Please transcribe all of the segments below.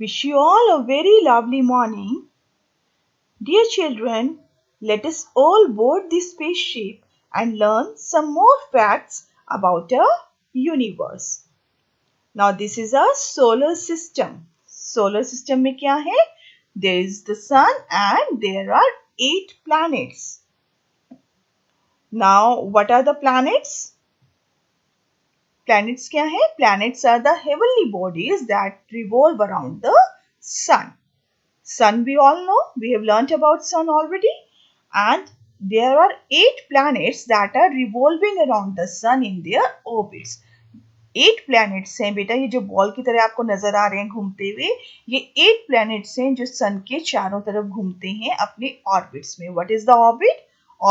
Wish you all a very lovely morning. Dear children, let us all board the spaceship and learn some more facts about our universe. Now this is our solar system. Solar system में क्या है? There is the sun and there are 8 planets. Now what are the planets? Planets क्या है? Planets are the heavenly bodies that revolve around the sun. Sun we all know, we have learnt about sun already, and there are 8 planets that are revolving around the sun in their orbits. 8 planets हैं बेटा, ये जो ball की तरह आपको नजर आ रहे हैं घूमते हुए, ये 8 planets हैं जो सन के चारों तरफ घूमते हैं अपने ऑर्बिट्स में. What is the orbit?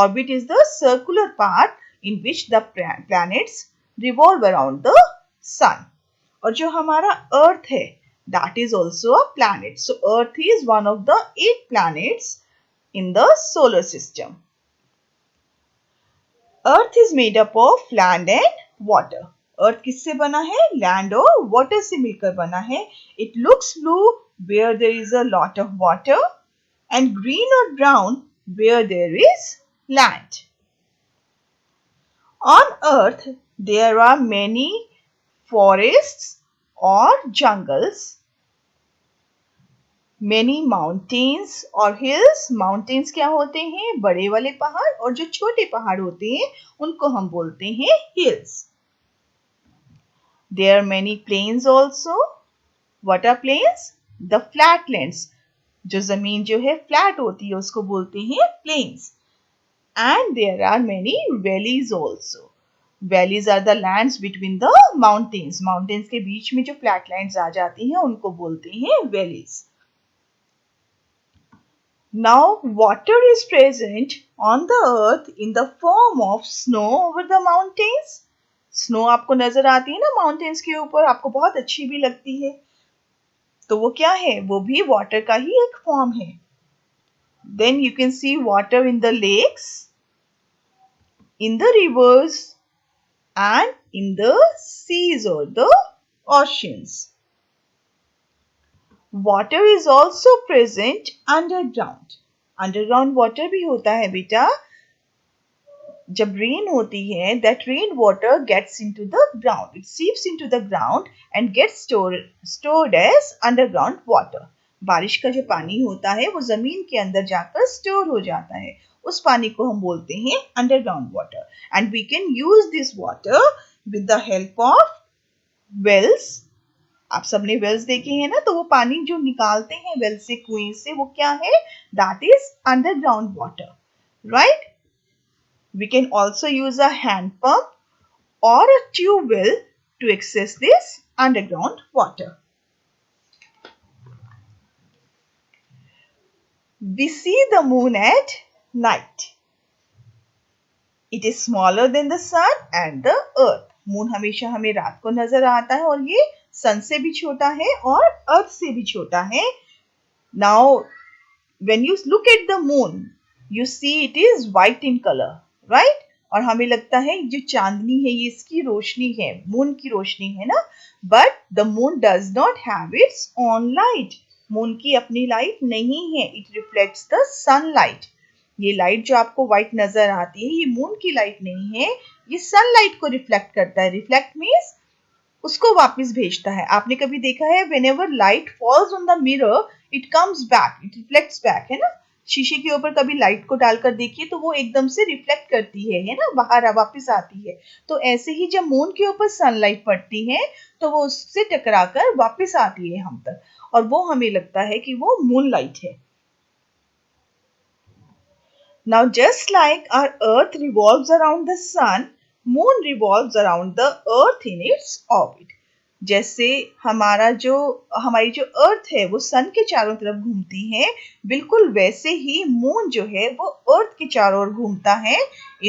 Orbit is the circular part in which the planets revolve around the sun. और जो हमारा अर्थ है, that is also a planet. So Earth is one of the 8 planets in the solar system. Earth is made up of land and water. Earth किससे बना है? Land और water से मिलकर बना है. It looks blue where there is a lot of water and green or brown where there is land. On Earth, there are many forests or jungles, many mountains और hills. Mountains क्या होते हैं? बड़े वाले पहाड़, और जो छोटे पहाड़ होते हैं उनको हम बोलते हैं hills. There are many plains also. What are plains? The flatlands. जो जमीन जो है फ्लैट होती है उसको बोलते हैं plains. And there are many valleys also. Valleys are the lands between the mountains. Mountains के बीच में जो flatlands आ जाती हैं उनको बोलते हैं valleys. Now water is present on the earth in the form of snow over the mountains. Snow आपको नजर आती है ना mountains के ऊपर, आपको बहुत अच्छी भी लगती है. तो वो क्या है? वो भी water का ही एक form है. Then you can see water in the lakes, in the rivers and in the seas or the oceans. Water is also present underground. Underground water भी होता है बेटा. जब rain होती है, that rain water gets into the ground. It seeps into the ground and gets stored as underground water. बारिश का जो पानी होता है वो जमीन के अंदर जाकर स्टोर हो जाता है. उस पानी को हम बोलते हैं underground water. And we can use this water with the help of wells. आप सबने वेल्स देखे हैं ना, तो वो पानी जो निकालते हैं वेल से, कुएं से, वो क्या है? That is underground water, right? We can also use a hand pump और a tubewell to access this underground water. We see the moon at night. It is smaller than the sun and the earth. Moon हमेशा हमें रात को नजर आता है और ये सन से भी छोटा है और अर्थ से भी छोटा है. Now when you look at the moon, you see it is white in colour, right? और हमें लगता है जो चांदनी है ये इसकी रोशनी है, मून की रोशनी है ना. But the moon does not have its own light. Moon की अपनी लाइट नहीं है. It reflects the sunlight. ये लाइट जो आपको व्हाइट नजर आती है, ये मून की लाइट नहीं है, ये सनलाइट को रिफ्लेक्ट करता है. रिफ्लेक्ट मीन्स उसको वापस भेजता है. आपने कभी देखा है whenever light falls on the mirror, it comes back, it reflects back, है ना? शीशे के ऊपर कभी लाइट को डालकर देखिए तो वो एकदम से रिफ्लेक्ट करती है ना, बाहर वापस आती है. तो ऐसे ही जब मून के ऊपर सनलाइट पड़ती है तो वो उससे टकराकर वापस आती है हम तक, और वो हमें लगता है कि वो मून लाइट है. Now just like our earth revolves around the sun, moon revolves around the earth in its orbit. जैसे हमारी जो अर्थ है वो सन के चारों तरफ घूमती है, बिल्कुल वैसे ही मून जो है वो अर्थ के चारों ओर घूमता है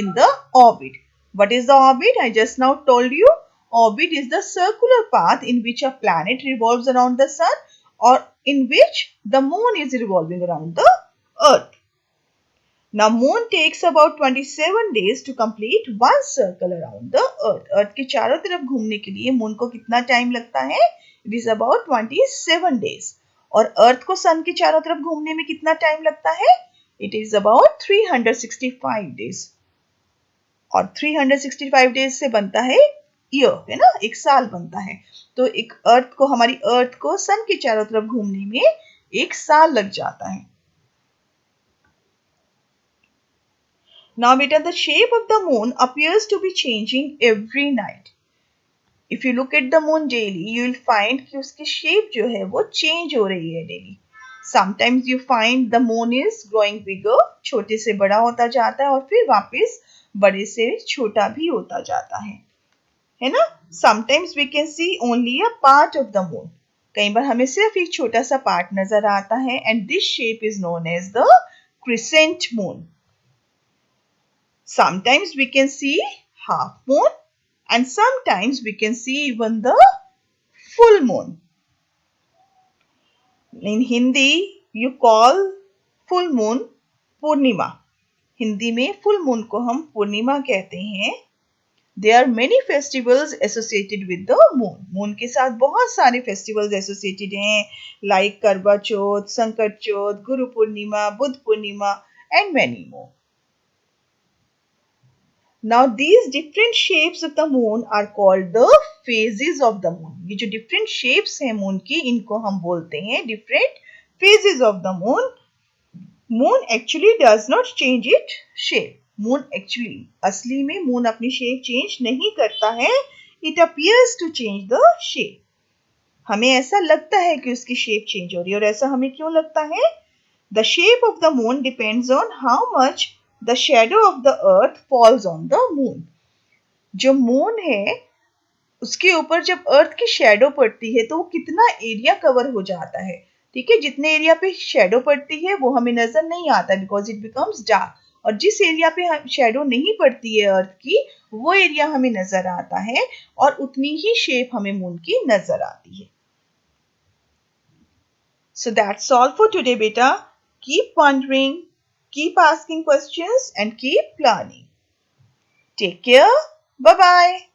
in the orbit. What is the orbit? I just now told you. Orbit is the circular path in which a planet revolves around the sun or in which the moon is revolving around the earth. Now moon takes about 27 days to complete one circle around the earth. Earth के चारों तरफ घूमने के लिए moon को कितना time लगता है? It is about 27 days. और अर्थ को सन के चारों तरफ घूमने में कितना टाइम लगता है? It is about 365 days. और 365 डेज से बनता है ईयर, है ना, एक साल बनता है। तो एक हमारी अर्थ को सन के चारों तरफ घूमने में एक साल लग जाता है। Now beta, the shape of the moon appears to be changing every night. If you look at the moon daily, you will find कि उसकी shape जो है वो change हो रही है daily. Sometimes you find the moon is growing bigger, छोटे से बड़ा होता जाता है और फिर वापस बड़े से छोटा भी होता जाता है ना? Sometimes we can see only a part of the moon. कई बार हमें सिर्फ एक छोटा सा पार्ट नजर आता है and this shape is known as the crescent moon. Sometimes we can see half moon and sometimes we can see even the full moon. In Hindi, you call full moon Purnima. Hindi में full moon को हम पूर्णिमा कहते हैं. There are many festivals associated with the moon. Moon के साथ बहुत सारे festivals associated हैं, like करवा चौथ, संकट चौथ, Guru Purnima, Buddha Purnima and many more. Now these different shapes of the moon are called the phases of the moon. ये जो different shapes हैं moon की, इनको हम बोलते हैं different phases of the moon. Moon actually does not change its shape. Moon actually, असली में moon अपनी shape change नहीं करता है. It appears to change the shape. हमें ऐसा लगता है कि उसकी shape change हो रही है और ऐसा हमें क्यों लगता है? The shape of the moon depends on how much the shadow of the earth falls on the moon. जो moon है उसके ऊपर जब अर्थ की शेडो पड़ती है तो वो कितना एरिया कवर हो जाता है. ठीक है, जितने एरिया पे शेडो पड़ती है वो हमें नजर नहीं आता बिकॉज इट बिकम्स डार्क, और जिस एरिया पे शेडो नहीं पड़ती है अर्थ की वो एरिया हमें नजर आता है और उतनी ही शेप हमें मून की नजर आती है. So that's all for today, beta. Keep wondering, keep asking questions and keep learning. Take care. Bye-bye.